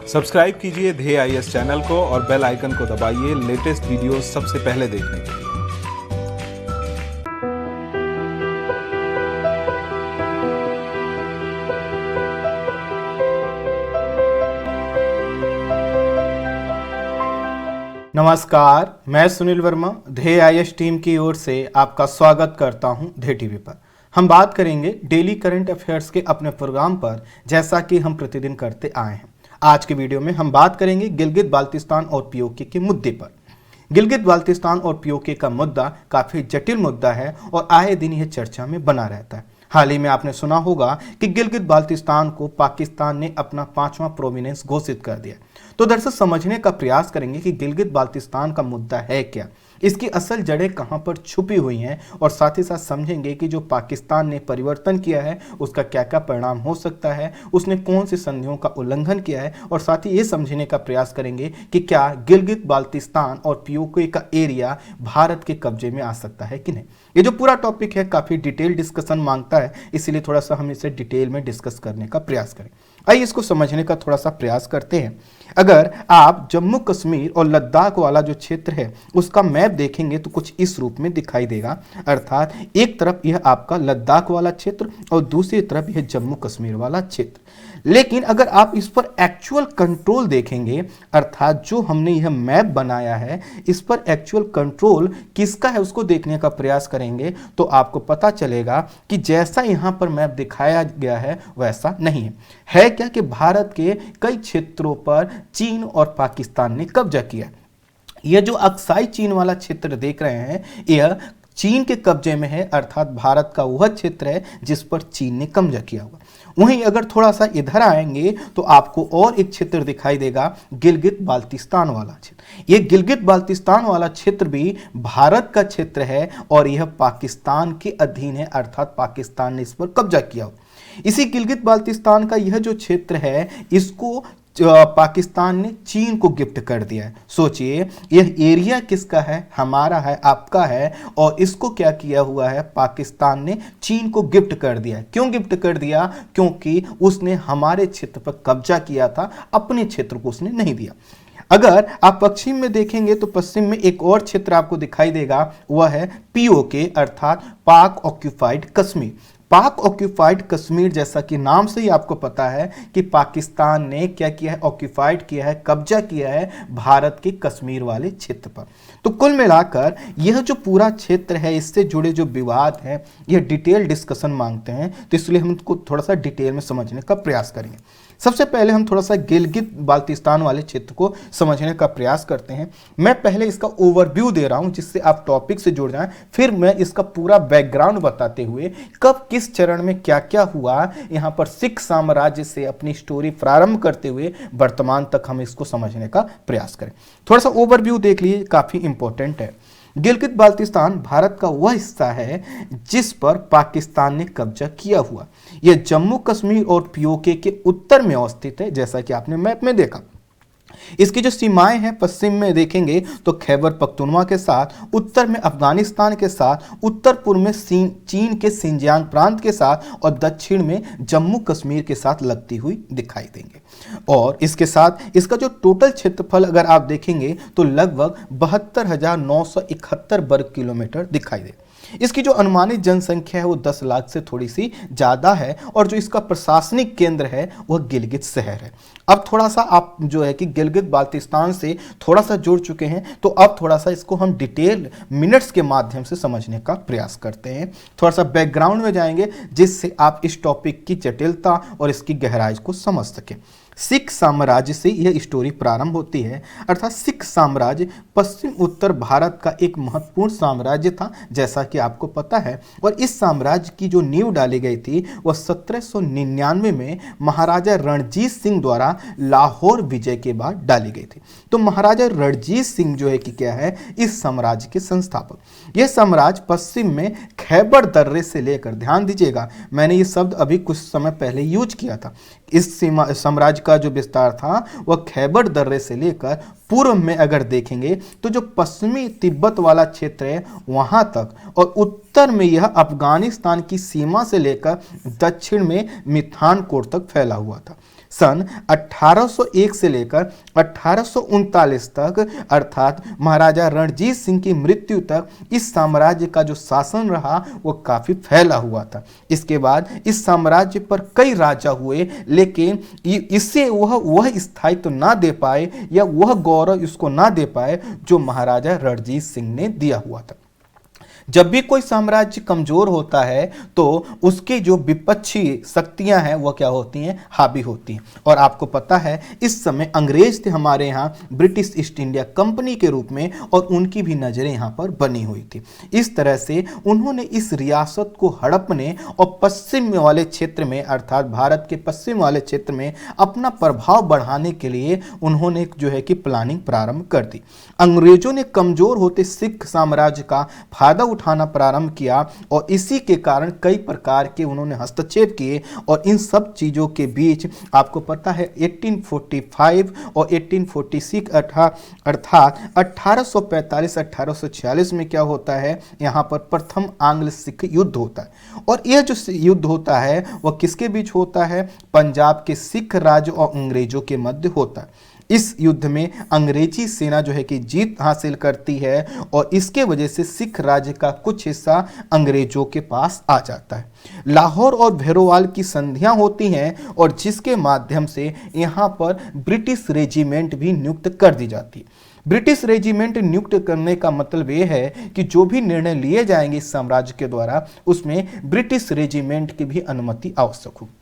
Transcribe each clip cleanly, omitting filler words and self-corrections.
Subscribe कीजिए ध्येय IAS channel को और बेल आइकन को दबाइए लेटेस्ट वीडियो सबसे पहले देखने के लिए। नमस्कार, मैं सुनील वर्मा ध्येय आईएएस टीम की ओर से आपका स्वागत करता हूं ध्येय टीवी पर। हम बात करेंगे डेली करंट अफेयर्स के अपने प्रोग्राम पर, जैसा कि हम प्रतिदिन करते आए हैं। आज के वीडियो में हम बात करेंगे गिलगित बाल्टिस्तान और पीओके के मुद्दे पर। गिलगित बाल्टिस्तान और पीओके का मुद्दा काफी जटिल मुद्दा है और आए दिन यह चर्चा में बना रहता है। हाल ही में आपने सुना होगा कि गिलगित बाल्टिस्तान को पाकिस्तान ने अपना 5वां प्रोविनेंस घोषित कर दिया। तो दरअसल समझने का प्रयास करेंगे कि गिलगित बाल्टिस्तान का मुद्दा है क्या, इसकी असल जड़ें कहां पर छुपी हुई हैं, और साथ ही साथ समझेंगे कि जो पाकिस्तान ने परिवर्तन किया है उसका क्या क्या परिणाम हो सकता है, उसने कौन सी संधियों का उल्लंघन किया है, और साथ ही ये समझने का प्रयास करेंगे कि क्या गिलगित बाल्टिस्तान और पीओके का एरिया भारत के कब्जे में आ सकता है कि नहीं। ये जो पूरा टॉपिक है काफी डिटेल डिस्कशन मांगता है, इसीलिए थोड़ा सा हम इसे डिटेल में डिस्कस करने का प्रयास करें। आइए इसको समझने का थोड़ा सा प्रयास करते हैं। अगर आप जम्मू कश्मीर और लद्दाख वाला जो क्षेत्र है उसका मैप देखेंगे तो कुछ इस रूप में दिखाई देगा, अर्थात एक तरफ यह आपका लद्दाख वाला क्षेत्र और दूसरी तरफ यह जम्मू कश्मीर वाला क्षेत्र। लेकिन अगर आप इस पर एक्चुअल कंट्रोल देखेंगे, अर्थात जो हमने यह मैप बनाया है इस पर एक्चुअल कंट्रोल किसका है उसको देखने का प्रयास करेंगे, तो आपको पता चलेगा कि जैसा यहां पर मैप दिखाया गया है वैसा नहीं है क्या कि भारत के कई क्षेत्रों पर चीन और पाकिस्तान ने कब्जा किया। यह जो अक्साई चीन वाला क्षेत्र देख रहे हैं यह चीन के कब्जे में है, अर्थात भारत का वह क्षेत्र है जिस पर चीन ने कब्जा किया हुआ। वहीं अगर थोड़ा सा इधर आएंगे तो आपको और एक क्षेत्र दिखाई देगा, गिलगित बाल्टिस्तान वाला क्षेत्र। यह गिलगित बाल्टिस्तान वाला क्षेत्र भी भारत का क्षेत्र है और यह पाकिस्तान के अधीन है, अर्थात पाकिस्तान ने इस पर कब्जा किया हुआ। इसी गिलगित बाल्टिस्तान का यह जो क्षेत्र है इसको पाकिस्तान ने चीन को गिफ्ट कर दिया है। सोचिए यह एरिया किसका है, हमारा है, आपका है, और इसको क्या किया हुआ है, पाकिस्तान ने चीन को गिफ्ट कर दिया है। क्यों गिफ्ट कर दिया? क्योंकि उसने हमारे क्षेत्र पर कब्जा किया था, अपने क्षेत्र को उसने नहीं दिया। अगर आप पश्चिम में देखेंगे तो पश्चिम में एक और क्षेत्र आपको दिखाई देगा, वह है पीओके अर्थात पाक ऑक्यूपाइड कश्मीर। पाक ऑक्यूपाइड कश्मीर, जैसा कि नाम से ही आपको पता है कि पाकिस्तान ने क्या किया है, ऑक्यूपाइड किया है, कब्जा किया है भारत के कश्मीर वाले क्षेत्र पर। तो कुल मिलाकर यह जो पूरा क्षेत्र है इससे जुड़े जो विवाद हैं यह डिटेल डिस्कशन मांगते हैं, तो इसलिए हम इसको थोड़ा सा डिटेल में समझने का प्रयास करेंगे। सबसे पहले हम थोड़ा सा गिलगित बाल्टिस्तान वाले क्षेत्र को समझने का प्रयास करते हैं। मैं पहले इसका ओवरव्यू दे रहा हूं जिससे आप टॉपिक से जुड़ जाएं, फिर मैं इसका पूरा बैकग्राउंड बताते हुए कब किस चरण में क्या क्या हुआ, यहां पर सिख साम्राज्य से अपनी स्टोरी प्रारंभ करते हुए वर्तमान तक हम इसको समझने का प्रयास करें। थोड़ा सा ओवरव्यू देख लीजिए, काफी इंपॉर्टेंट है। गिलगित बाल्टिस्तान भारत का वह हिस्सा है जिस पर पाकिस्तान ने कब्जा किया हुआ। यह जम्मू कश्मीर और पीओके के उत्तर में अवस्थित है, जैसा कि आपने मैप में देखा। इसकी जो सीमाएं हैं पश्चिम में देखेंगे तो खैबर पख्तूनवा के साथ, उत्तर में अफगानिस्तान के साथ, उत्तर पूर्व में चीन के सिंजियांग प्रांत के साथ और दक्षिण में जम्मू कश्मीर के साथ लगती हुई दिखाई देंगे। और इसके साथ इसका जो टोटल क्षेत्रफल अगर आप देखेंगे तो लगभग 72,971 वर्ग किलोमीटर दिखाई दे। इसकी जो अनुमानित जनसंख्या है वो 10 लाख से थोड़ी सी ज्यादा है, और जो इसका प्रशासनिक केंद्र है वह गिलगित शहर है। अब थोड़ा सा आप जो है कि गिलगित बाल्टिस्तान से थोड़ा सा जुड़ चुके हैं, तो अब थोड़ा सा इसको हम डिटेल मिनट्स के माध्यम से समझने का प्रयास करते हैं। थोड़ा सा बैकग्राउंड में जाएंगे जिससे आप इस टॉपिक की जटिलता और इसकी गहराई को समझ सकें। सिख साम्राज्य से यह स्टोरी प्रारंभ होती है, अर्थात सिख साम्राज्य पश्चिम उत्तर भारत का एक महत्वपूर्ण साम्राज्य था, जैसा कि आपको पता है। और इस साम्राज्य की जो नींव डाली गई थी वह 1799 में महाराजा रणजीत सिंह द्वारा लाहौर विजय के बाद डाली गई थी। तो महाराजा रणजीत सिंह जो है कि क्या है, इस साम्राज्य के संस्थापक। यह साम्राज्य पश्चिम में खैबर दर्रे से लेकर, ध्यान दीजिएगा मैंने ये शब्द अभी कुछ समय पहले यूज किया था, इस साम्राज्य का जो विस्तार था वह खैबर दर्रे से लेकर पूर्व में अगर देखेंगे तो जो पश्चिमी तिब्बत वाला क्षेत्र है वहां तक, और उत्तर में यह अफगानिस्तान की सीमा से लेकर दक्षिण में मिठानकोट तक फैला हुआ था। सन 1801 से लेकर 1839 तक, अर्थात महाराजा रणजीत सिंह की मृत्यु तक इस साम्राज्य का जो शासन रहा वो काफी फैला हुआ था। इसके बाद इस साम्राज्य पर कई राजा हुए, लेकिन इससे वह स्थायित्व ना दे पाए या वह गौरव इसको ना दे पाए जो महाराजा रणजीत सिंह ने दिया हुआ था। जब भी कोई साम्राज्य कमजोर होता है तो उसकी जो विपक्षी शक्तियां हैं वो क्या होती हैं, हावी होती हैं। और आपको पता है इस समय अंग्रेज थे हमारे यहाँ ब्रिटिश ईस्ट इंडिया कंपनी के रूप में, और उनकी भी नजरें यहाँ पर बनी हुई थी। इस तरह से उन्होंने इस रियासत को हड़पने और पश्चिम वाले क्षेत्र में, अर्थात भारत के पश्चिम वाले क्षेत्र में अपना प्रभाव बढ़ाने के लिए उन्होंने जो है कि प्लानिंग प्रारंभ कर दी। अंग्रेजों ने कमजोर होते सिख साम्राज्य का फायदा उठाना प्रारंभ किया और इसी के कारण कई प्रकार के उन्होंने हस्तक्षेप किए। और इन सब चीजों के बीच आपको पता है 1845 और 1846 अर्थात 1845-1846 में क्या होता है, यहाँ पर प्रथम आंग्ल सिख युद्ध होता है। और यह जो युद्ध होता है वह किसके बीच होता है, पंजाब के सिख राज्य और अंग्रेजों के मध्य होता है। इस युद्ध में अंग्रेजी सेना जो है कि जीत हासिल करती है और इसके वजह से सिख राज्य का कुछ हिस्सा अंग्रेजों के पास आ जाता है। लाहौर और भैरोवाल की संधियां होती हैं और जिसके माध्यम से यहाँ पर ब्रिटिश रेजिमेंट भी नियुक्त कर दी जाती है। ब्रिटिश रेजिमेंट नियुक्त करने का मतलब यह है कि जो भी निर्णय लिए जाएंगे इस साम्राज्य के द्वारा उसमें ब्रिटिश रेजिमेंट की भी अनुमति आवश्यक होगी।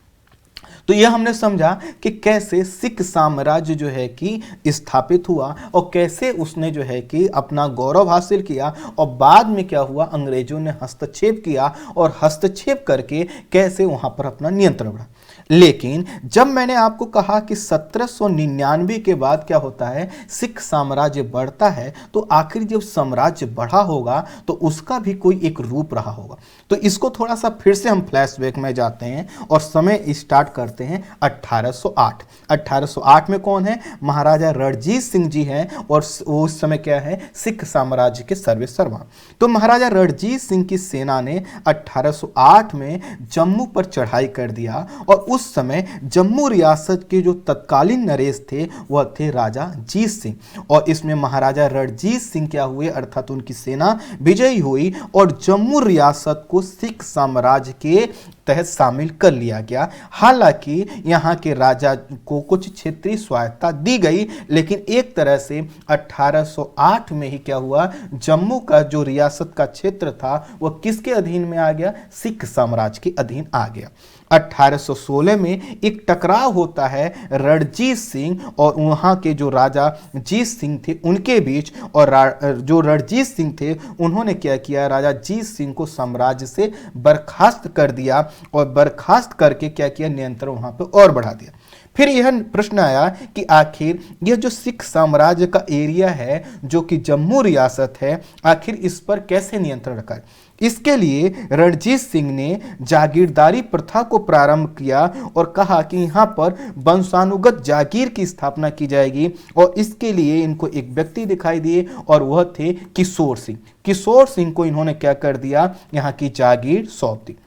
तो यह हमने समझा कि कैसे सिख साम्राज्य जो है कि स्थापित हुआ और कैसे उसने जो है कि अपना गौरव हासिल किया, और बाद में क्या हुआ, अंग्रेजों ने हस्तक्षेप किया और हस्तक्षेप करके कैसे वहां पर अपना नियंत्रण बढ़ा। लेकिन जब मैंने आपको कहा कि 1799 के बाद क्या होता है, सिख साम्राज्य बढ़ता है, तो आखिर जब साम्राज्य बढ़ा होगा तो उसका भी कोई एक रूप रहा होगा। तो इसको थोड़ा सा फिर से हम फ्लैशबैक में जाते हैं और समय स्टार्ट करते हैं 1808। 1808 में कौन है, महाराजा रणजीत सिंह जी हैं और उस समय क्या है, सिख साम्राज्य के सर्वेसर्वा। तो महाराजा रणजीत सिंह की सेना ने 1808 में जम्मू पर चढ़ाई कर दिया और उस समय जम्मू रियासत के जो तत्कालीन नरेश थे वह थे राजा जीत सिंह। और इसमें महाराजा रणजीत सिंह क्या हुए, अर्थात उनकी सेना विजयी हुई और जम्मू रियासत को सिख साम्राज्य के तहत शामिल कर लिया गया। हालांकि यहाँ के राजा को कुछ क्षेत्रीय स्वायत्ता दी गई, लेकिन एक तरह से 1808 में ही क्या हुआ, जम्मू का जो रियासत का क्षेत्र था वह किसके अधीन में आ गया, सिख साम्राज्य के अधीन आ गया। 1816 में एक टकराव होता है रणजीत सिंह और वहाँ के जो राजा जीत सिंह थे उनके बीच, और जो रणजीत सिंह थे उन्होंने क्या किया, राजा जीत सिंह को साम्राज्य से बर्खास्त कर दिया और बर्खास्त करके क्या किया, नियंत्रण वहाँ पे और बढ़ा दिया। फिर यह प्रश्न आया कि आखिर यह जो सिख साम्राज्य का एरिया है जो कि जम्मू रियासत है, आखिर इस पर कैसे नियंत्रण रखा। इसके लिए रणजीत सिंह ने जागीरदारी प्रथा को प्रारंभ किया और कहा कि यहाँ पर वंशानुगत जागीर की स्थापना की जाएगी। और इसके लिए इनको एक व्यक्ति दिखाई दिए और वह थे किशोर सिंह। किशोर सिंह को इन्होंने क्या कर दिया, यहाँ की जागीर सौंप दी।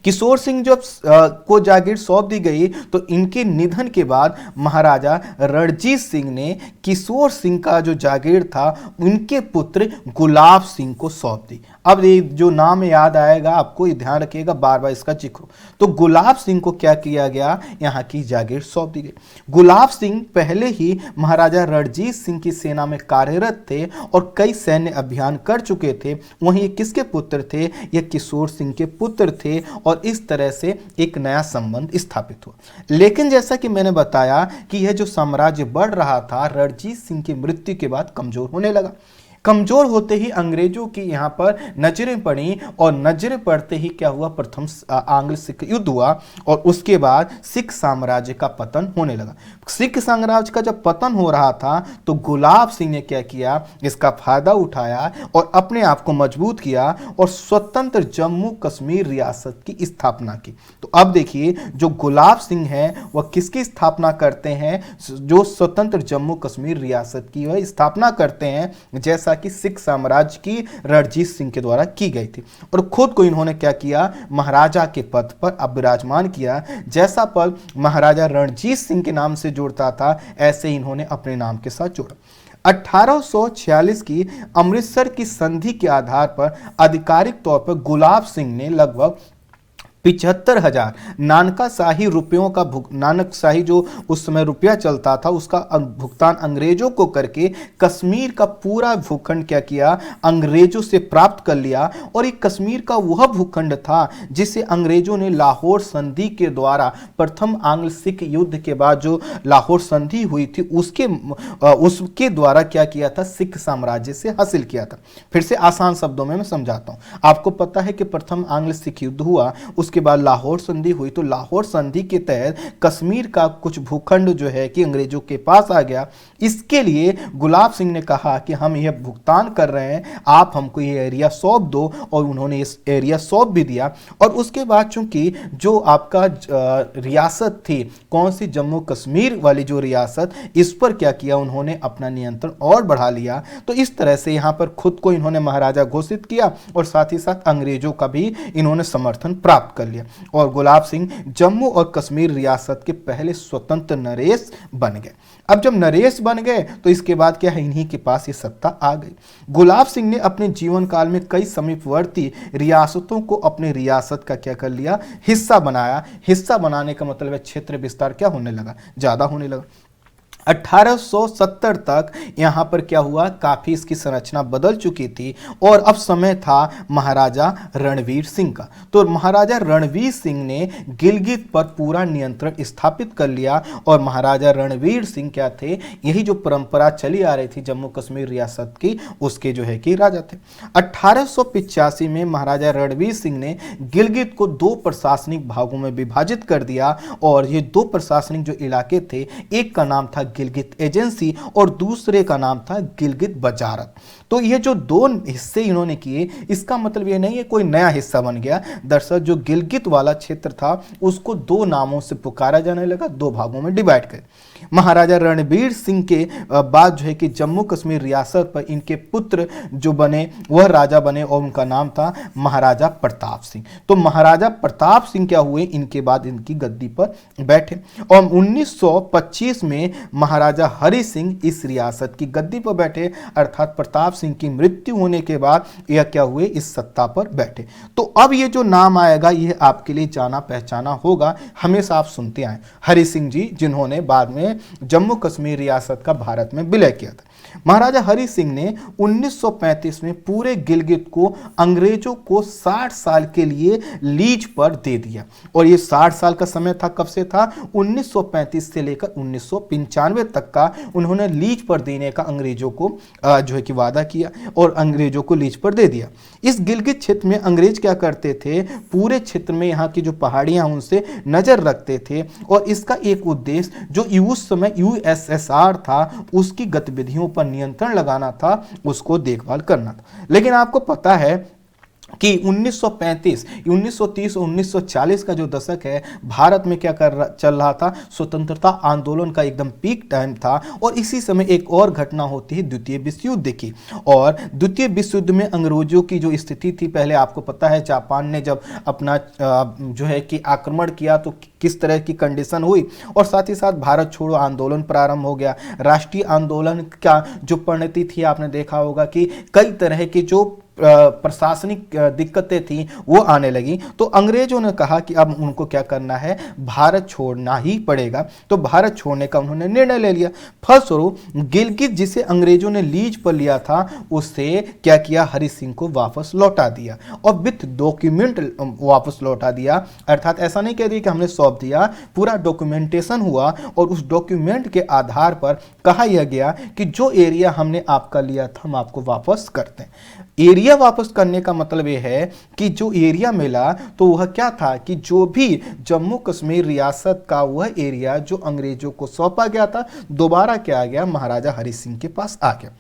किशोर सिंह जब को जागीर सौंप दी गई तो इनके निधन के बाद महाराजा रणजीत सिंह ने किशोर सिंह का जो जागीर था उनके पुत्र गुलाब सिंह को सौंप दी। अब ये जो नाम याद आएगा आपको, ये ध्यान रखिएगा, बार बार इसका जिक्र। तो गुलाब सिंह को क्या किया गया, यहाँ की जागीर सौंप दी गई। गुलाब सिंह पहले ही महाराजा रणजीत सिंह की सेना में कार्यरत थे और कई सैन्य अभियान कर चुके थे। वहीं ये किसके पुत्र थे, ये किशोर सिंह के पुत्र थे और इस तरह से एक नया संबंध स्थापित हुआ। लेकिन जैसा कि मैंने बताया कि यह जो साम्राज्य बढ़ रहा था रणजीत सिंह की मृत्यु के बाद कमजोर होने लगा। कमजोर होते ही अंग्रेजों की यहाँ पर नजरें पड़ी और नजरें पड़ते ही क्या हुआ, प्रथम आंग्ल सिख युद्ध हुआ और उसके बाद सिख साम्राज्य का पतन होने लगा। सिख साम्राज्य का जब पतन हो रहा था तो गुलाब सिंह ने क्या किया, इसका फायदा उठाया और अपने आप को मजबूत किया और स्वतंत्र जम्मू कश्मीर रियासत की स्थापना की। तो अब देखिए जो गुलाब सिंह हैं वह किसकी स्थापना करते हैं, जो स्वतंत्र जम्मू कश्मीर रियासत की वह स्थापना करते हैं। जैसा कि सिख साम्राज्य की रणजीत सिंह के द्वारा की गई थी। और खुद को इन्होंने क्या किया, महाराजा के पद पर अब विराजमान किया। जैसा पद महाराजा रणजीत सिंह के नाम से जुड़ता था, ऐसे ही इन्होंने अपने नाम के साथ जोड़ा। 1846 की अमृतसर की संधि के आधार पर आधिकारिक तौर पर गुलाब सिंह ने लगभग 75,000 नानकाशाही रुपयों का नानकशाही जो उस समय रुपया चलता था उसका भुगतान अंग्रेजों को करके कश्मीर का पूरा भूखंड क्या किया, अंग्रेजों से प्राप्त कर लिया। और ये कश्मीर का वह भूखंड था जिसे अंग्रेजों ने लाहौर संधि के द्वारा, प्रथम आंग्ल सिख युद्ध के बाद जो लाहौर संधि हुई थी उसके द्वारा क्या किया था, सिख साम्राज्य से हासिल किया था। फिर से आसान शब्दों में मैं समझाता हूं। आपको पता है कि प्रथम आंग्ल सिख युद्ध हुआ, उसके बाद लाहौर संधि हुई, तो लाहौर संधि के तहत कश्मीर का कुछ भूखंड जो है कि अंग्रेजों के पास आ गया। इसके लिए गुलाब सिंह ने कहा कि हम यह भुगतान कर रहे हैं, आप हमको ये एरिया सौंप दो, और उन्होंने इस एरिया सौंप भी दिया। और उसके बाद चूंकि जो आपका रियासत थी, कौन सी, जम्मू कश्मीर वाली जो रियासत, इस पर क्या किया, उन्होंने अपना नियंत्रण और बढ़ा लिया। तो इस तरह से यहाँ पर खुद को इन्होंने महाराजा घोषित किया और साथ ही साथ अंग्रेजों का भी इन्होंने समर्थन प्राप्त कर लिया। और गुलाब सिंह जम्मू और कश्मीर रियासत के पहले स्वतंत्र नरेश बन गए। अब जब नरेश बन गए तो इसके बाद क्या है, इन्हीं के पास ये सत्ता आ गई। गुलाब सिंह ने अपने जीवन काल में कई समीपवर्ती रियासतों को अपने रियासत का क्या कर लिया, हिस्सा बनाया। हिस्सा बनाने का मतलब है क्षेत्र विस्तार क्या होने लगा, ज्यादा होने लगा। 1870 तक यहाँ पर क्या हुआ, काफ़ी इसकी संरचना बदल चुकी थी और अब समय था महाराजा रणवीर सिंह का। तो महाराजा रणवीर सिंह ने गिलगित पर पूरा नियंत्रण स्थापित कर लिया। और महाराजा रणवीर सिंह क्या थे, यही जो परंपरा चली आ रही थी जम्मू कश्मीर रियासत की, उसके जो है कि राजा थे। 1885 में महाराजा रणवीर सिंह ने गिलगित को 2 प्रशासनिक भागों में विभाजित कर दिया। और ये 2 प्रशासनिक जो इलाके थे, एक का नाम था गिलगित एजेंसी और दूसरे का नाम था गिलगित वजारत। तो ये जो 2 हिस्से इन्होंने किए, इसका मतलब ये नहीं है कोई नया हिस्सा बन गया। दरअसल जो गिलगित वाला क्षेत्र था उसको 2 नामों से पुकारा जाने लगा, 2 भागों में डिवाइड कर। महाराजा रणवीर सिंह के बाद जो है कि जम्मू कश्मीर रियासत पर इनके पुत्र जो बने वह राजा बने और उनका नाम था महाराजा प्रताप सिंह। तो महाराजा प्रताप सिंह क्या हुए, इनके बाद इनकी गद्दी पर बैठे। और 1925 में महाराजा हरि सिंह इस रियासत की गद्दी पर बैठे, अर्थात प्रताप सिंह की मृत्यु होने के बाद यह क्या हुए, इस सत्ता पर बैठे। तो अब ये जो नाम आएगा यह आपके लिए जाना पहचाना होगा, हमेशा आप सुनते आए, हरि सिंह जी, जिन्होंने बाद में जम्मू कश्मीर रियासत का भारत में विलय किया था। महाराजा हरि सिंह ने 1935 में पूरे गिलगित को अंग्रेजों को 60 साल के लिए लीज पर दे दिया। और ये 60 साल का समय था, कब से था, 1935 से लेकर 1995 तक का उन्होंने लीज पर देने का अंग्रेजों को जो है कि वादा किया और अंग्रेजों को लीज पर दे दिया। इस गिलगित क्षेत्र में अंग्रेज क्या करते थे, पूरे क्षेत्र में यहाँ की जो पहाड़ियां उनसे नजर रखते थे। और इसका एक उद्देश्य जो उस समय यूएसएसआर था उसकी गतिविधियों पर नियंत्रण लगाना था, उसको देखभाल करना था। लेकिन आपको पता है कि 1935, 1930 और 1940 का जो दशक है, भारत में क्या चल रहा था, स्वतंत्रता आंदोलन का एकदम पीक टाइम था। और इसी समय एक और घटना होती है द्वितीय विश्व युद्ध की। और द्वितीय विश्व युद्ध में अंग्रेजों की जो स्थिति थी, पहले आपको पता है जापान ने जब अपना जो है कि आक्रमण किया तो किस तरह की कंडीशन हुई। और साथ ही साथ भारत छोड़ो आंदोलन प्रारंभ हो गया। राष्ट्रीय आंदोलन का जो परिणति थी, आपने देखा होगा कि कई तरह की जो प्रशासनिक दिक्कतें थी वो आने लगी। तो अंग्रेजों ने कहा कि अब उनको क्या करना है, भारत छोड़ना ही पड़ेगा। तो भारत छोड़ने का उन्होंने निर्णय ले लिया। फलस्वरूप गिलगित जिसे अंग्रेजों ने लीज पर लिया था, उससे क्या किया, हरि सिंह को वापस लौटा दिया और विथ डॉक्यूमेंट वापस लौटा दिया। अर्थात ऐसा नहीं कह दिया कि हमने सौंप दिया, पूरा डॉक्यूमेंटेशन हुआ और उस डॉक्यूमेंट के आधार पर कहा यह गया कि जो एरिया हमने आपका लिया था हम आपको वापस करते हैं। एरिया वापस करने का मतलब यह है कि जो एरिया मिला तो वह क्या था कि जो भी जम्मू कश्मीर रियासत का वह एरिया जो अंग्रेजों को सौंपा गया था, दोबारा क्या आ गया, महाराजा हरि सिंह के पास आ गया।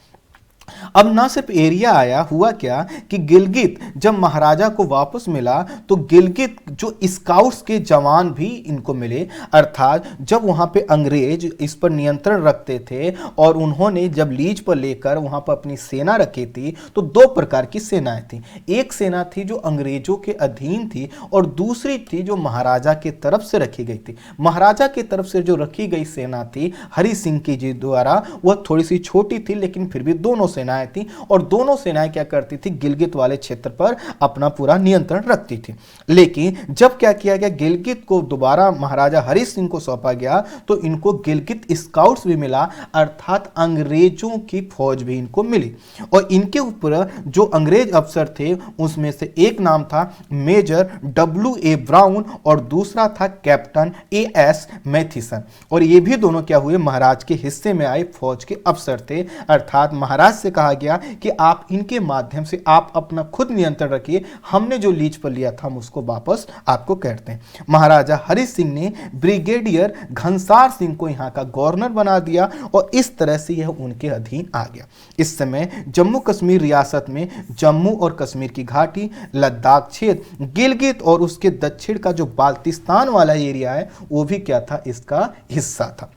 अब ना सिर्फ एरिया आया, हुआ क्या कि गिलगित जब महाराजा को वापस मिला तो गिलगित जो स्काउट्स के जवान भी इनको मिले, अर्थात जब वहां पे अंग्रेज इस पर नियंत्रण रखते थे और उन्होंने जब लीज पर लेकर वहां पर अपनी सेना रखी थी तो दो प्रकार की सेनाएं थी। एक सेना थी जो अंग्रेजों के अधीन थी और दूसरी थी जो महाराजा की तरफ से रखी गई थी। महाराजा की तरफ से जो रखी गई सेना थी हरि सिंह की जी द्वारा, वह थोड़ी सी छोटी थी लेकिन फिर भी दोनों सेनाएं थी और दोनों सेनाएं क्या करती थी, गिलगित वाले क्षेत्र पर अपना पूरा नियंत्रण रखती थी। लेकिन जब क्या किया गया, गिलगित को दोबारा महाराजा हरि सिंह को सौंपा गया तो इनको गिलगित स्काउट्स भी मिला, अर्थात अंग्रेजों की फौज भी इनको मिली। और इनके ऊपर जो अंग्रेज अफसर थे उसमें से एक नाम था मेजर W.A. ब्राउन और दूसरा था कैप्टन A.S. मैथिसन। और ये भी दोनों क्या हुए, महाराज के हिस्से में आए फौज के अफसर थे। अर्थात महाराज से कहा गया कि आप इनके माध्यम से आप अपना खुद नियंत्रण रखिए, हमने जो लीज पर लिया था हम उसको वापस आपको कहते हैं। महाराजा हरि सिंह ने ब्रिगेडियर घनसार सिंह को यहाँ का गवर्नर बना दिया और इस तरह से यह उनके अधीन आ गया। इस समय जम्मू कश्मीर रियासत में जम्मू और कश्मीर की घाटी, लद्दाख क्षेत्र, गिलगित और उसके दक्षिण का जो बाल्टिस्तान वाला एरिया है वो भी क्या था, इसका हिस्सा था।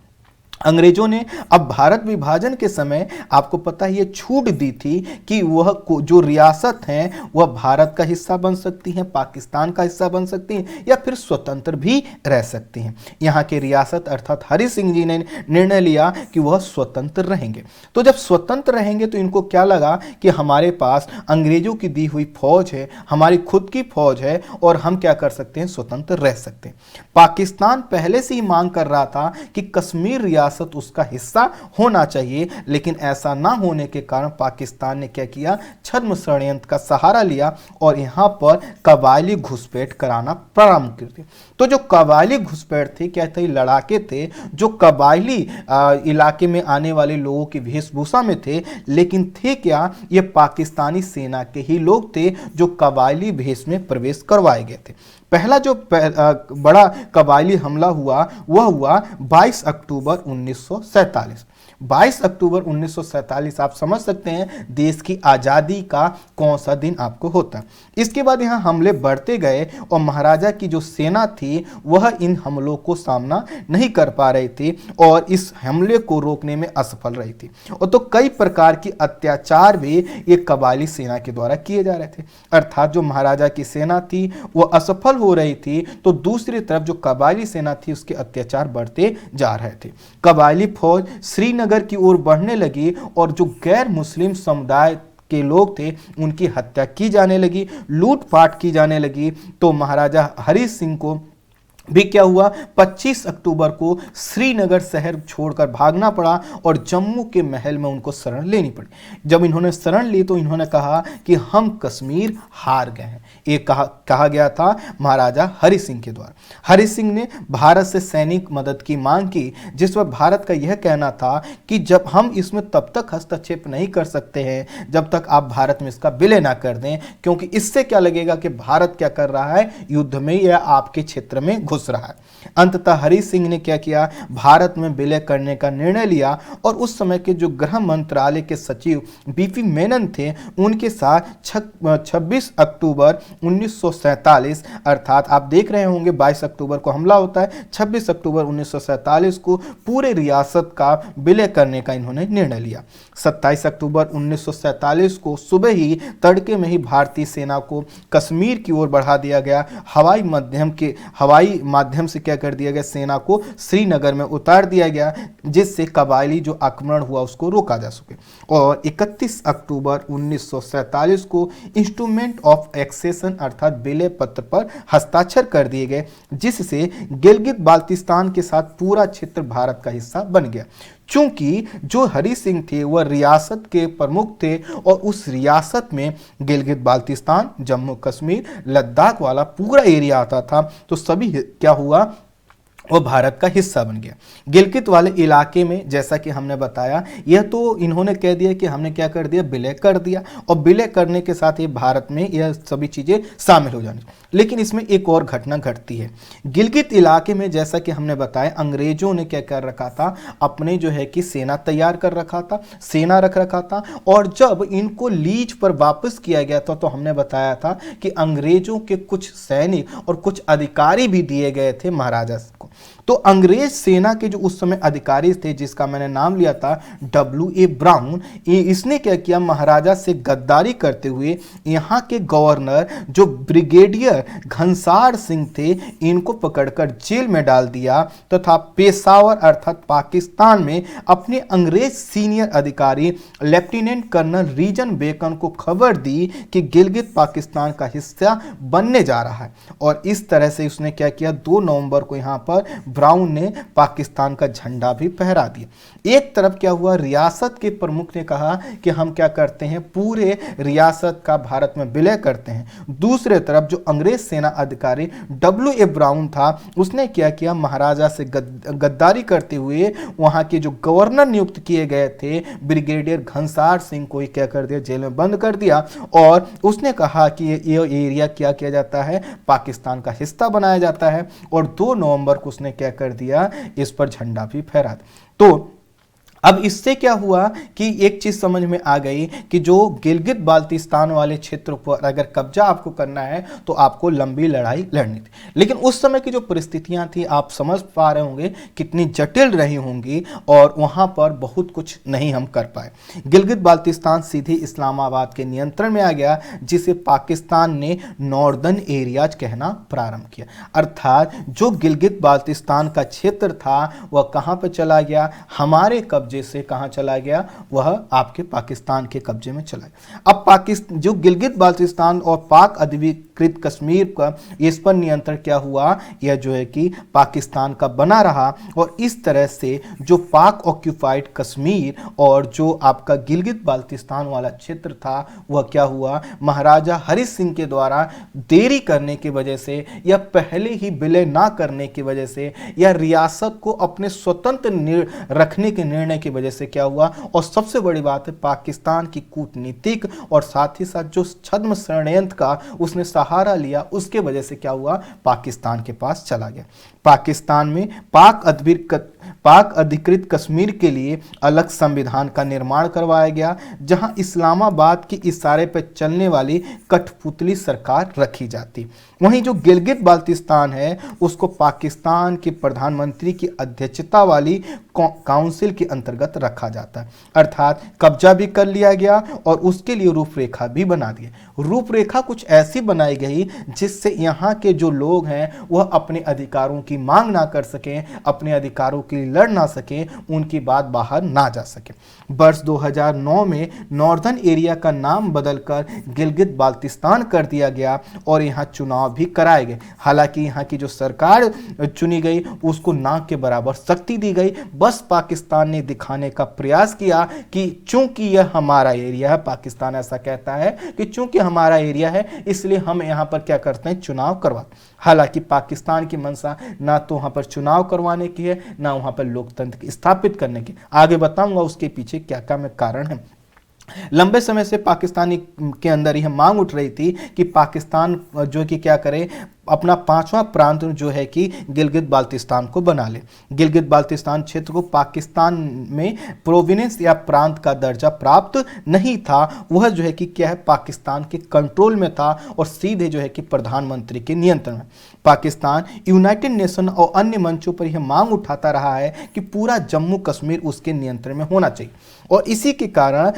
अंग्रेजों ने अब भारत विभाजन के समय आपको पता है ये छूट दी थी कि वह जो रियासत हैं वह भारत का हिस्सा बन सकती हैं, पाकिस्तान का हिस्सा बन सकती हैं या फिर स्वतंत्र भी रह सकती हैं। यहाँ के रियासत अर्थात हरि सिंह जी ने निर्णय लिया कि वह स्वतंत्र रहेंगे। तो जब स्वतंत्र रहेंगे तो इनको क्या लगा कि हमारे पास अंग्रेजों की दी हुई फौज है, हमारी खुद की फौज है और हम क्या कर सकते हैं, स्वतंत्र रह सकते हैं। पाकिस्तान पहले से ही मांग कर रहा था कि कश्मीर रियासत उसका हिस्सा होना चाहिए, लेकिन ऐसा ना होने के कारण पाकिस्तान ने क्या किया, छद्म षड्यंत्र का सहारा लिया और यहां पर कबायली घुसपैठ कराना प्रारंभ कर दिया। तो जो कबायली घुसपैठ थे क्या थे, लड़ाके थे जो कबायली इलाके में आने वाले लोगों की वेशभूषा में थे, लेकिन थे क्या, ये पाकिस्तानी सेना के ही लोग थे जो कबायली भेष में प्रवेश करवाए गए थे। पहला जो बड़ा कबायली हमला हुआ वह हुआ 22 अक्टूबर 1947। 22 अक्टूबर 1947 आप समझ सकते हैं देश की आज़ादी का कौन सा दिन आपको होता। इसके बाद यहाँ हमले बढ़ते गए और महाराजा की जो सेना थी वह इन हमलों को सामना नहीं कर पा रही थी और इस हमले को रोकने में असफल रही थी। और तो कई प्रकार की अत्याचार भी ये कबायली सेना के द्वारा किए जा रहे थे। अर्थात जो महाराजा की सेना थी वो असफल हो रही थी तो दूसरी तरफ जो कबायली सेना थी उसके अत्याचार बढ़ते जा रहे थे। कबायली फौज श्रीनगर की ओर बढ़ने लगी और जो गैर मुस्लिम समुदाय के लोग थे उनकी हत्या की जाने लगी, लूटपाट की जाने लगी। तो महाराजा हरि सिंह को भी क्या हुआ, 25 अक्टूबर को श्रीनगर शहर छोड़कर भागना पड़ा और जम्मू के महल में उनको शरण लेनी पड़ी। जब इन्होंने शरण ली तो इन्होंने कहा कि हम कश्मीर हार गए हैं, ये कहा गया था महाराजा हरि सिंह के द्वारा। हरि सिंह ने भारत से सैनिक मदद की मांग की, जिस पर भारत का यह कहना था कि जब हम इसमें तब तक हस्तक्षेप नहीं कर सकते हैं जब तक आप भारत में इसका विलय ना कर दें, क्योंकि इससे क्या लगेगा कि भारत क्या कर रहा है, युद्ध में या आपके क्षेत्र में घुस रहा है। अंततः हरि सिंह ने क्या किया, भारत में विलय करने का निर्णय लिया और उस समय के जो गृह मंत्रालय के सचिव बीपी मेनन थे उनके साथ 26 अक्टूबर 1947 अर्थात आप देख रहे होंगे 22 अक्टूबर को हमला होता है, 26 अक्टूबर 1947 को पूरे रियासत का विलय करने का इन्होंने निर्णय लिया। 27 अक्टूबर 1947 को सुबह ही तड़के में ही भारतीय सेना को कश्मीर की ओर बढ़ा दिया गया। हवाई माध्यम से क्या कर दिया गया, सेना को श्रीनगर में उतार दिया गया, जिससे कबायली जो आक्रमण हुआ उसको रोका जा सके। और 31 अक्टूबर 1947 को इंस्ट्रूमेंट ऑफ एक्सेशन अर्थात विलय पत्र पर हस्ताक्षर कर दिए गए, जिससे गिलगित बाल्टिस्तान के साथ पूरा क्षेत्र भारत का हिस्सा बन गया। चूंकि जो हरि सिंह थे वह रियासत के प्रमुख थे और उस रियासत में गिलगित बाल्टिस्तान, जम्मू कश्मीर, लद्दाख वाला पूरा एरिया आता था, तो सभी क्या हुआ, वो भारत का हिस्सा बन गया। गिलगित वाले इलाके में जैसा कि हमने बताया, यह तो इन्होंने कह दिया कि हमने क्या कर दिया, विलय कर दिया, और विलय करने के साथ ये भारत में यह सभी चीज़ें शामिल हो जानी। लेकिन इसमें एक और घटना घटती है। गिलगित इलाके में जैसा कि हमने बताया, अंग्रेजों ने क्या कर रखा था, अपने जो है कि सेना तैयार कर रखा था, सेना रख रखा था, और जब इनको लीज पर वापस किया गया था तो हमने बताया था कि अंग्रेजों के कुछ सैनिक और कुछ अधिकारी भी दिए गए थे महाराजा को। तो अंग्रेज सेना के जो उस समय अधिकारी थे, जिसका मैंने नाम लिया था W.A. ब्राउन, इसने क्या किया, महाराजा से गद्दारी करते हुए यहाँ के गवर्नर जो ब्रिगेडियर घनसार सिंह थे, इनको पकड़कर जेल में डाल दिया तथा पेशावर अर्थात पाकिस्तान में अपने अंग्रेज सीनियर अधिकारी लेफ्टिनेंट कर्नल रीजन बेकन को खबर दी कि गिलगित पाकिस्तान का हिस्सा बनने जा रहा है। और इस तरह से उसने क्या किया, 2 नवंबर को यहाँ पर ब्राउन ने पाकिस्तान का झंडा भी फहरा दिया। एक तरफ क्या हुआ, रियासत के प्रमुख ने कहा कि हम क्या करते हैं, पूरे रियासत का भारत में विलय करते हैं। दूसरे तरफ जो अंग्रेज सेना अधिकारी W.A. ब्राउन था, उसने क्या किया, महाराजा से गद्दारी करते हुए वहां के जो गवर्नर नियुक्त किए गए थे ब्रिगेडियर घनसार सिंह को क्या कर दिया, जेल में बंद कर दिया। और उसने कहा कि ये एरिया क्या किया जाता है, पाकिस्तान का हिस्सा बनाया जाता है। और 2 नवंबर को उसने क्या कर दिया, इस पर झंडा भी फहरा दिया। तो अब इससे क्या हुआ कि एक चीज समझ में आ गई कि जो गिलगित बाल्टिस्तान वाले क्षेत्र पर अगर कब्जा आपको करना है तो आपको लंबी लड़ाई लड़नी थी। लेकिन उस समय की जो परिस्थितियां थी, आप समझ पा रहे होंगे कितनी जटिल रही होंगी, और वहां पर बहुत कुछ नहीं हम कर पाए। गिलगित बाल्टिस्तान सीधे इस्लामाबाद के नियंत्रण में आ गया, जिसे पाकिस्तान ने नॉर्दर्न एरियाज कहना प्रारंभ किया। अर्थात जो गिलगित बाल्टिस्तान का क्षेत्र था वह कहां पर चला गया, हमारे कब्जे से कहां चला गया, वह आपके पाकिस्तान के कब्जे में चला गया। अब पाकिस्तान जो गिलगित बाल्टिस्तान और पाक अधिकृत कश्मीर का इस पर नियंत्रण क्या हुआ, यह जो है कि पाकिस्तान का बना रहा। और इस तरह से जो पाक ऑक्यूपाइड कश्मीर और जो आपका गिलगित बाल्टिस्तान वाला क्षेत्र था, वह क्या हुआ, महाराजा हरि सिंह के द्वारा देरी करने की वजह से या पहले ही विलय ना करने की वजह से या रियासत को अपने स्वतंत्र रखने के निर्णय की वजह से क्या हुआ, और सबसे बड़ी बात है पाकिस्तान की कूटनीतिक और साथ ही साथ जो छद्म षड्यंत्र का उसने सहारा लिया, उसके वजह से क्या हुआ, पाकिस्तान के पास चला गया। पाकिस्तान में पाक अधिकृत कश्मीर के लिए अलग संविधान का निर्माण करवाया गया, जहां इस्लामाबाद के इशारे पर चलने वाली कठपुतली सरकार रखी जाती। वहीं जो गिलगित बाल्टिस्तान है उसको पाकिस्तान के प्रधानमंत्री की अध्यक्षता वाली काउंसिल के अंतर्गत रखा जाता है। अर्थात कब्जा भी कर लिया गया और उसके लिए रूपरेखा भी बना दी। रूपरेखा कुछ ऐसी बनाई गई जिससे यहाँ के जो लोग हैं वह अपने अधिकारों की मांग ना कर सकें, अपने अधिकारों के लिए लड़ ना सकें, उनकी बात बाहर ना जा सके। वर्ष 2009 में नॉर्दर्न एरिया का नाम बदलकर गिलगित बाल्टिस्तान कर दिया गया और यहाँ चुनाव भी कराए गए। हालांकि यहाँ की जो सरकार चुनी गई उसको ना के बराबर शक्ति दी गई। बस पाकिस्तान ने दिखाने का प्रयास किया कि चूंकि यह हमारा एरिया है, पाकिस्तान ऐसा कहता है कि चूंकि हमारा एरिया है इसलिए हम यहाँ पर क्या करते हैं, चुनाव करवाते। हालांकि पाकिस्तान की मंशा ना तो वहां पर चुनाव करवाने की है, ना वहां पर लोकतंत्र स्थापित करने की। आगे बताऊंगा उसके पीछे क्या क्या कारण है। लंबे समय से पाकिस्तानी के अंदर यह मांग उठ रही थी कि पाकिस्तान जो कि क्या करे, अपना 5वां प्रांत जो है कि गिलगित बाल्टिस्तान को बना ले। गिलगित बाल्टिस्तान क्षेत्र को पाकिस्तान में प्रोविंस या प्रांत का दर्जा प्राप्त नहीं था, वह जो है कि क्या है, पाकिस्तान के कंट्रोल में था और सीधे जो है कि प्रधानमंत्री के नियंत्रण में। पाकिस्तान यूनाइटेड नेशन और अन्य मंचों पर यह मांग उठाता रहा है कि पूरा जम्मू कश्मीर उसके नियंत्रण में होना चाहिए, और इसी के कारण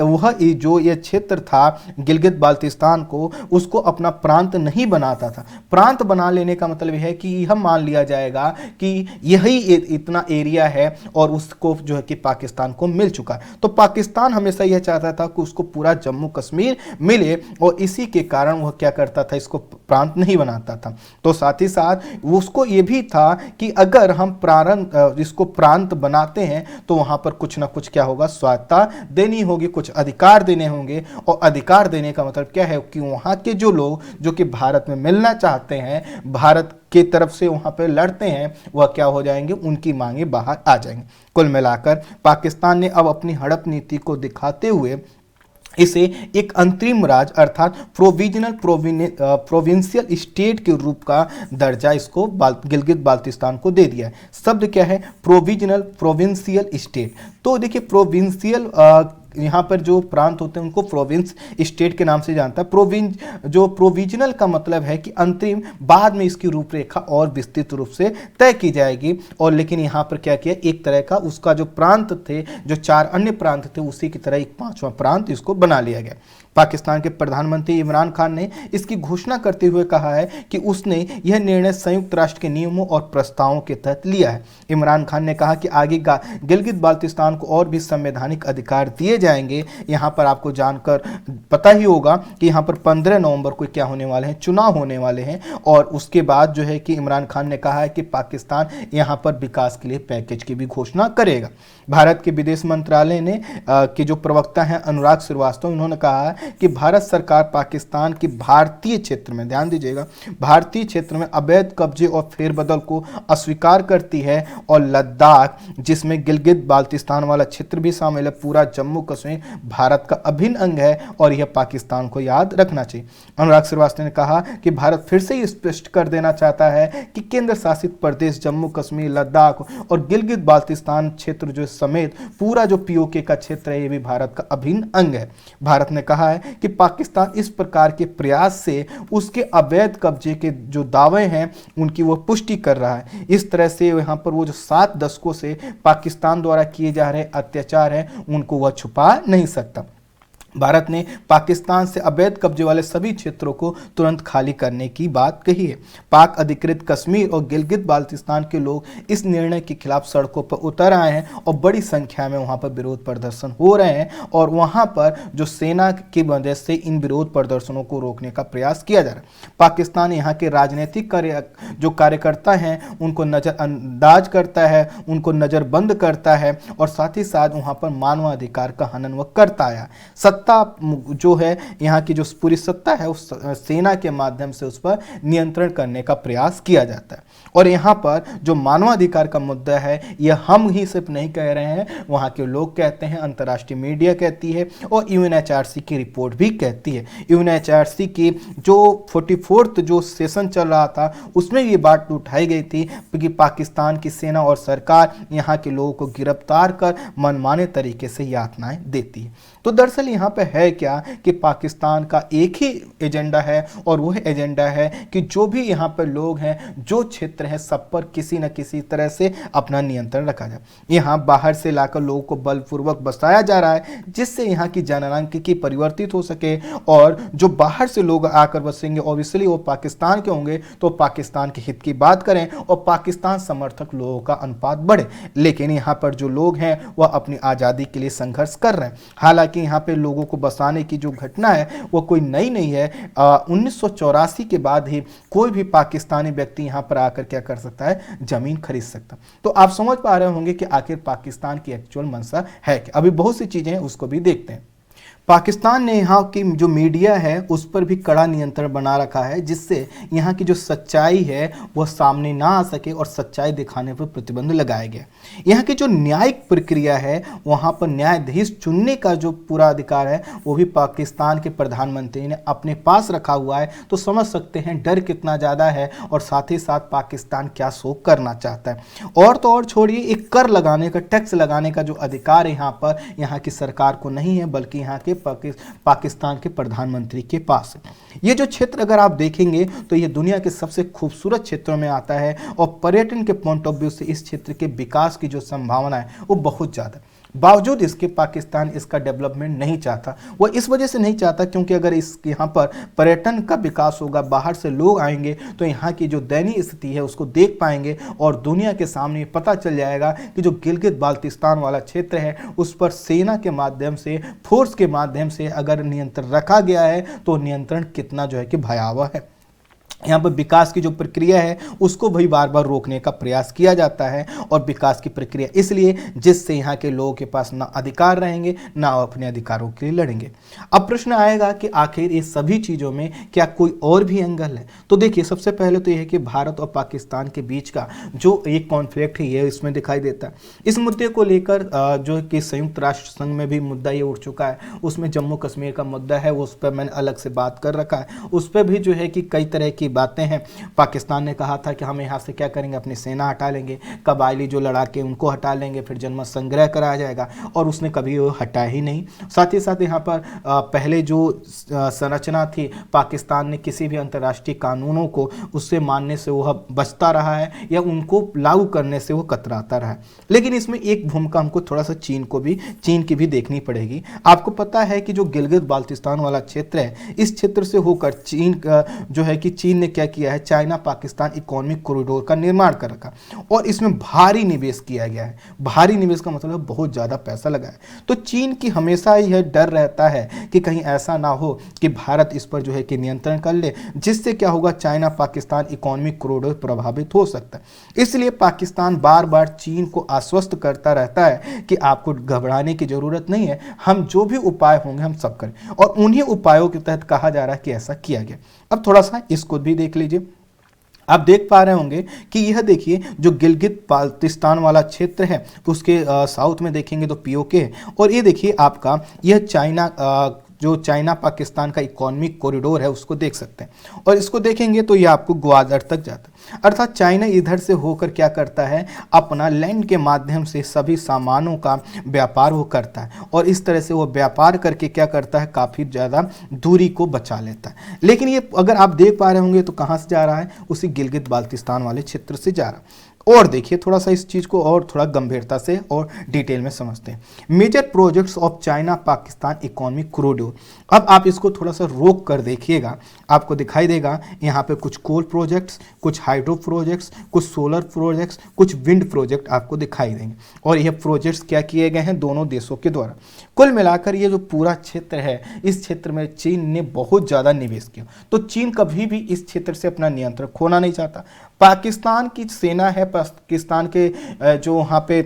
वह जो ये क्षेत्र था गिलगित बाल्टिस्तान को, उसको अपना प्रांत नहीं बनाता था। प्रांत बना लेने का मतलब है कि यह मान लिया जाएगा कि यही इतना एरिया है और उसको जो है कि पाकिस्तान को मिल चुका है। तो पाकिस्तान हमेशा यह चाहता था कि उसको पूरा जम्मू कश्मीर मिले, और इसी के कारण वह क्या करता था, इसको प्रांत नहीं बनाता था। तो साथ ही साथ उसको ये भी था कि अगर हम इसको प्रांत बनाते हैं तो वहां पर कुछ ना कुछ क्या होगा, स्वायत्तता देनी होगी, कुछ अधिकार देने होंगे। और अधिकार देने का मतलब क्या है कि वहां के जो लोग जो कि भारत में मिलना चाहते चाहते हैं, भारत की तरफ से वहां पर लड़ते हैं, वह क्या हो जाएंगे, उनकी मांगे बाहर आ जाएंगी। कुल मिलाकर पाकिस्तान ने अब अपनी हड़प नीति को दिखाते हुए इसे एक अंतरिम राज्य अर्थात प्रोविंशियल स्टेट के रूप का दर्जा इसको गिलगित बाल्टिस्तान को दे दिया है। शब्द क्या है, प्रोविंशियल स्टेट। तो देखिए प्रोविंशियल यहाँ पर जो प्रांत होते हैं उनको प्रोविंस स्टेट के नाम से जानता है। प्रोविजनल का मतलब है कि अंतरिम, बाद में इसकी रूपरेखा और विस्तृत रूप से तय की जाएगी। और लेकिन यहाँ पर क्या किया, एक तरह का उसका जो प्रांत थे, जो 4 अन्य प्रांत थे, उसी की तरह एक 5वां प्रांत इसको बना लिया गया। पाकिस्तान के प्रधानमंत्री इमरान खान ने इसकी घोषणा करते हुए कहा है कि उसने यह निर्णय संयुक्त राष्ट्र के नियमों और प्रस्तावों के तहत लिया है। इमरान खान ने कहा कि आगे गिलगित बाल्टिस्तान को और भी संवैधानिक अधिकार दिए जाएंगे। यहाँ पर आपको जानकर पता ही होगा कि यहाँ पर 15 नवंबर को क्या होने वाले हैं, चुनाव होने वाले हैं। और उसके बाद जो है कि इमरान खान ने कहा है कि पाकिस्तान यहाँ पर विकास के लिए पैकेज की भी घोषणा करेगा। भारत के विदेश मंत्रालय ने के जो प्रवक्ता हैं अनुराग श्रीवास्तव, उन्होंने कहा है कि भारत सरकार पाकिस्तान के भारतीय क्षेत्र में, ध्यान दीजिएगा, भारतीय क्षेत्र में अवैध कब्जे और फेरबदल को अस्वीकार करती है। और लद्दाख, जिसमें गिलगित बाल्टिस्तान वाला क्षेत्र भी शामिल है, पूरा जम्मू कश्मीर भारत का अभिन्न अंग है और यह पाकिस्तान को याद रखना चाहिए। अनुराग श्रीवास्तव ने कहा कि भारत फिर से स्पष्ट कर देना चाहता है कि केंद्र शासित प्रदेश जम्मू कश्मीर, लद्दाख और गिलगित बाल्टिस्तान क्षेत्र जो समेत पूरा जो पीओके का क्षेत्र है, यह भी भारत का अभिन्न अंग है। भारत ने कहा है कि पाकिस्तान इस प्रकार के प्रयास से उसके अवैध कब्जे के जो दावे हैं उनकी वो पुष्टि कर रहा है। इस तरह से यहाँ पर वो जो 7 दशकों से पाकिस्तान द्वारा किए जा रहे अत्याचार हैं उनको वह छुपा नहीं सकता। भारत ने पाकिस्तान से अवैध कब्जे वाले सभी क्षेत्रों को तुरंत खाली करने की बात कही है। पाक अधिकृत कश्मीर और गिलगित बाल्टिस्तान के लोग इस निर्णय के खिलाफ सड़कों पर उतर आए हैं और बड़ी संख्या में वहां पर विरोध प्रदर्शन हो रहे हैं और वहां पर जो सेना की मदद से इन विरोध प्रदर्शनों को रोकने का प्रयास किया जा रहा है। पाकिस्तान यहाँ के राजनीतिक जो कार्यकर्ता हैं उनको नज़रअंदाज करता है, उनको नज़रबंद करता है और साथ ही साथ वहाँ पर मानवाधिकार का हनन वह करता आया। सत्ता जो है, यहाँ की जो पूरी सत्ता है उस सेना के माध्यम से उस पर नियंत्रण करने का प्रयास किया जाता है। और यहाँ पर जो मानवाधिकार का मुद्दा है, यह हम ही सिर्फ नहीं कह रहे हैं, वहाँ के लोग कहते हैं, अंतर्राष्ट्रीय मीडिया कहती है और यूएनएचआरसी की रिपोर्ट भी कहती है। यूएनएचआरसी की जो 44th जो सेशन चल रहा था उसमें ये बात उठाई गई थी कि पाकिस्तान की सेना और सरकार यहाँ के लोगों को गिरफ्तार कर मनमाने तरीके से यातनाएं देती है। तो दरअसल यहाँ पे है क्या कि पाकिस्तान का एक ही एजेंडा है और वह एजेंडा है कि जो भी यहाँ पर लोग हैं, जो क्षेत्र हैं, सब पर किसी न किसी तरह से अपना नियंत्रण रखा जाए। यहाँ बाहर से लाकर लोगों को बलपूर्वक बसाया जा रहा है जिससे यहाँ की जनसांख्यिकी परिवर्तित हो सके और जो बाहर से लोग आकर बसेंगे ऑब्वियसली वो पाकिस्तान के होंगे तो पाकिस्तान के हित की बात करें और पाकिस्तान समर्थक लोगों का अनुपात बढ़े। लेकिन यहाँ पर जो लोग हैं वह अपनी आज़ादी के लिए संघर्ष कर रहे हैं। हालांकि कि यहाँ पे लोगों को बसाने की जो घटना है वो कोई नई नहीं है। 1984 के बाद ही कोई भी पाकिस्तानी व्यक्ति यहाँ पर आकर क्या कर सकता है, जमीन खरीद सकता। तो आप समझ पा रहे होंगे कि आखिर पाकिस्तान की एक्चुअल मंशा है क्या। अभी बहुत सी चीजें हैं उसको भी देखते हैं। पाकिस्तान ने यहाँ की जो मीडिया है उस पर भी कड़ा नियंत्रण बना रखा है जिससे यहाँ की जो सच्चाई है वह सामने ना आ सके और सच्चाई दिखाने पर प्रतिबंध लगाया गया। यहाँ की जो न्यायिक प्रक्रिया है वहाँ पर न्यायाधीश चुनने का जो पूरा अधिकार है वो भी पाकिस्तान के प्रधानमंत्री ने अपने पास रखा हुआ है। तो समझ सकते हैं डर कितना ज़्यादा है और साथ ही साथ पाकिस्तान क्या शो करना चाहता है। और तो और छोड़िए, एक कर लगाने का, टैक्स लगाने का जो अधिकार है यहाँ पर यहाँ की सरकार को नहीं है बल्कि यहाँ के पाकिस्तान के प्रधानमंत्री के पास है। ये जो क्षेत्र अगर आप देखेंगे तो ये दुनिया के सबसे खूबसूरत क्षेत्रों में आता है और पर्यटन के पॉइंट ऑफ व्यू से इस क्षेत्र के विकास की जो संभावना है वो बहुत ज़्यादा है। बावजूद इसके पाकिस्तान इसका डेवलपमेंट नहीं चाहता। वो इस वजह से नहीं चाहता क्योंकि अगर इस यहाँ पर पर्यटन का विकास होगा, बाहर से लोग आएंगे तो यहाँ की जो दयनीय स्थिति है उसको देख पाएंगे और दुनिया के सामने पता चल जाएगा कि जो गिलगित बाल्टिस्तान वाला क्षेत्र है उस पर सेना के माध्यम से, फोर्स के माध्यम से अगर नियंत्रण रखा गया है तो नियंत्रण कितना जो है कि भयावह है। यहाँ पर विकास की जो प्रक्रिया है उसको भी बार बार रोकने का प्रयास किया जाता है, और विकास की प्रक्रिया इसलिए जिससे यहाँ के लोगों के पास ना अधिकार रहेंगे ना अपने अधिकारों के लिए लड़ेंगे। अब प्रश्न आएगा कि आखिर ये सभी चीज़ों में क्या कोई और भी एंगल है? तो देखिए, सबसे पहले तो यह है कि भारत और पाकिस्तान के बीच का जो एक कॉन्फ्लिक्ट है ये इसमें दिखाई देता है। इस मुद्दे को लेकर जो कि संयुक्त राष्ट्र संघ में भी मुद्दा ये उठ चुका है, उसमें जम्मू कश्मीर का मुद्दा है, उस पर मैंने अलग से बात कर रखा है। उस पर भी जो है कि कई तरह की बातें हैं। पाकिस्तान ने कहा था कि हम यहाँ से क्या करेंगे, अपनी सेना हटा लेंगे, कबायली जो लड़ाके उनको हटा लेंगे, फिर जनमत संग्रह कराया जाएगा, और उसने कभी वो हटाया ही नहीं। साथ ही साथ यहाँ पर पहले जो संरचना थी, पाकिस्तान ने किसी भी अंतर्राष्ट्रीय कानूनों को उससे मानने से वह बचता रहा है या उनको लागू करने से वो कतराता रहा है। लेकिन इसमें एक भूमिका हमको थोड़ा सा चीन की भी देखनी पड़ेगी। आपको पता है कि जो गिलगित बाल्टिस्तान वाला क्षेत्र है, इस क्षेत्र से होकर चीन जो है कि चीन ने क्या किया है, चाइना पाकिस्तान इकोनॉमिक कॉरिडोर का निर्माण कर रखा, और इसमें भारी निवेश किया गया है। भारी निवेश का मतलब बहुत ज़्यादा पैसा लगा है। तो चीन की हमेशा यह डर रहता है कि कहीं ऐसा ना हो कि भारत इस पर जो है कि नियंत्रण कर ले, जिससे क्या होगा, चाइना पाकिस्तान इकोनॉमिक कॉरिडोर प्रभावित हो सकता है। इसलिए पाकिस्तान बार बार चीन को आश्वस्त करता रहता है कि आपको घबराने की जरूरत नहीं है, हम जो भी उपाय होंगे हम सब करें, और उन्हीं उपायों के तहत कहा जा रहा है कि ऐसा किया गया। अब थोड़ा सा इसको भी देख लीजिए। आप देख पा रहे होंगे कि यह देखिए जो गिलगित बाल्टिस्तान वाला क्षेत्र है उसके साउथ में देखेंगे तो पीओके है, और ये देखिए आपका यह चाइना जो चाइना पाकिस्तान का इकोनॉमिक कॉरिडोर है उसको देख सकते हैं, और इसको देखेंगे तो ये आपको ग्वादर तक जाता है। अर्थात चाइना इधर से होकर क्या करता है, अपना लैंड के माध्यम से सभी सामानों का व्यापार वो करता है, और इस तरह से वो व्यापार करके क्या करता है, काफ़ी ज़्यादा दूरी को बचा लेता है। लेकिन ये अगर आप देख पा रहे होंगे तो कहाँ से जा रहा है, उसी गिलगित बाल्टिस्तान वाले क्षेत्र से जा रहा है। और देखिए थोड़ा सा इस चीज़ को और थोड़ा गंभीरता से और डिटेल में समझते हैं। Major projects of China Pakistan economic corridor. अब आप इसको थोड़ा सा रोक कर देखिएगा, आपको दिखाई देगा यहाँ पे कुछ कोल प्रोजेक्ट्स, कुछ हाइड्रो प्रोजेक्ट्स, कुछ सोलर प्रोजेक्ट्स, कुछ विंड प्रोजेक्ट आपको दिखाई देंगे, और यह प्रोजेक्ट्स क्या किए गए हैं, दोनों देशों के द्वारा। कुल मिलाकर ये जो पूरा क्षेत्र है, इस क्षेत्र में चीन ने बहुत ज़्यादा निवेश किया। तो चीन कभी भी इस क्षेत्र से अपना नियंत्रण खोना नहीं चाहता। पाकिस्तान की सेना है, पाकिस्तान के जो वहाँ पे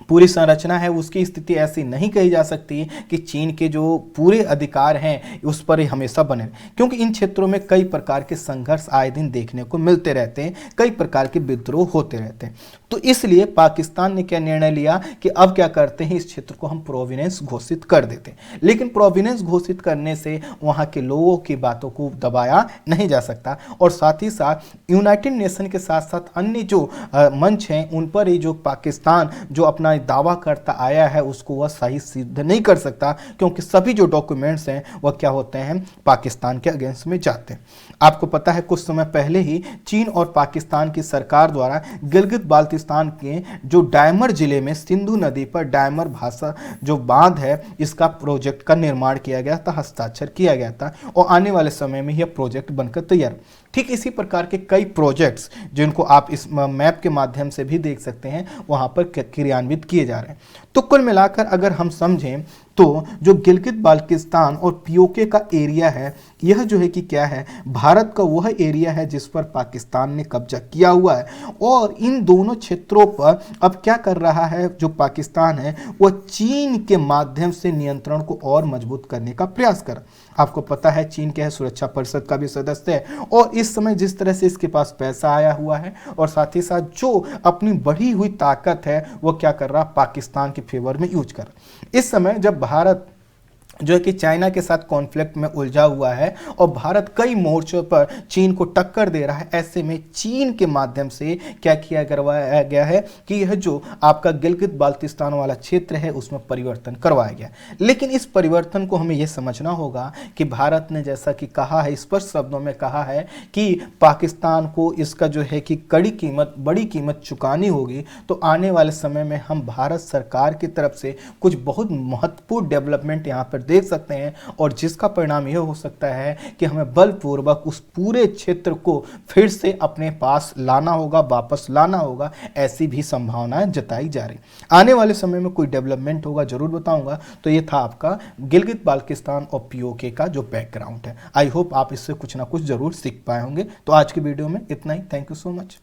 पूरी संरचना है, उसकी स्थिति ऐसी नहीं कही जा सकती कि चीन के जो पूरे अधिकार हैं उस पर ही हमेशा बने, क्योंकि इन क्षेत्रों में कई प्रकार के संघर्ष आए दिन देखने को मिलते रहते हैं, कई प्रकार के विद्रोह होते रहते हैं। तो इसलिए पाकिस्तान ने क्या निर्णय लिया कि अब क्या करते हैं, इस क्षेत्र को हम प्रोविनेंस घोषित कर देते हैं। लेकिन प्रोविनेंस घोषित करने से वहाँ के लोगों की बातों को दबाया नहीं जा सकता, और साथ ही साथ यूनाइटेड नेशन के साथ साथ अन्य जो मंच हैं उन पर ही जो पाकिस्तान जो अपना दावा करता आया है उसको वह सही सिद्ध नहीं कर सकता, क्योंकि सभी जो डॉक्यूमेंट्स हैं वह क्या होते हैं, पाकिस्तान के अगेंस्ट में जाते हैं। आपको पता है कुछ समय पहले ही चीन और पाकिस्तान की सरकार द्वारा गिलगित बाल्टिस्तान के जो डायमर जिले में सिंधु नदी पर डायमर भाषा जो बांध है, इसका प्रोजेक्ट का निर्माण किया गया था, हस्ताक्षर किया गया था, और आने वाले समय में यह प्रोजेक्ट बनकर तैयार। ठीक इसी प्रकार के कई प्रोजेक्ट्स जिनको आप इस मैप के माध्यम से भी देख सकते हैं वहां पर क्रियान्वित किए जा रहे हैं। तो कुल मिलाकर अगर हम समझें तो जो गिलगित बाल्टिस्तान और पीओके का एरिया है, यह जो है कि क्या है, भारत का वह एरिया है जिस पर पाकिस्तान ने कब्जा किया हुआ है, और इन दोनों क्षेत्रों पर अब क्या कर रहा है जो पाकिस्तान है, वह चीन के माध्यम से नियंत्रण को और मजबूत करने का प्रयास कर। आपको पता है चीन क्या है, सुरक्षा परिषद का भी सदस्य है, और इस समय जिस तरह से इसके पास पैसा आया हुआ है और साथ ही साथ जो अपनी बढ़ी हुई ताकत है वो क्या कर रहा, पाकिस्तान के फेवर में यूज कर। इस समय जब भारत जो है कि चाइना के साथ कॉन्फ्लिक्ट में उलझा हुआ है और भारत कई मोर्चों पर चीन को टक्कर दे रहा है, ऐसे में चीन के माध्यम से क्या किया करवाया गया है कि यह जो आपका गिलगित बाल्टिस्तान वाला क्षेत्र है उसमें परिवर्तन करवाया गया। लेकिन इस परिवर्तन को हमें यह समझना होगा कि भारत ने जैसा कि कहा है, स्पष्ट शब्दों में कहा है कि पाकिस्तान को इसका जो है कि बड़ी कीमत चुकानी होगी। तो आने वाले समय में हम भारत सरकार की तरफ से कुछ बहुत महत्वपूर्ण डेवलपमेंट यहाँ पर देख सकते हैं, और जिसका परिणाम यह हो सकता है कि हमें बलपूर्वक उस पूरे क्षेत्र को फिर से अपने पास लाना होगा, वापस लाना होगा, ऐसी भी संभावनाएं जताई जा रही। आने वाले समय में कोई डेवलपमेंट होगा जरूर बताऊंगा। तो ये था आपका गिलगित बाल्टिस्तान और पीओके का जो बैकग्राउंड है। आई होप आप इससे कुछ ना कुछ जरूर सीख पाए होंगे। तो आज की वीडियो में इतना ही। Thank you so much.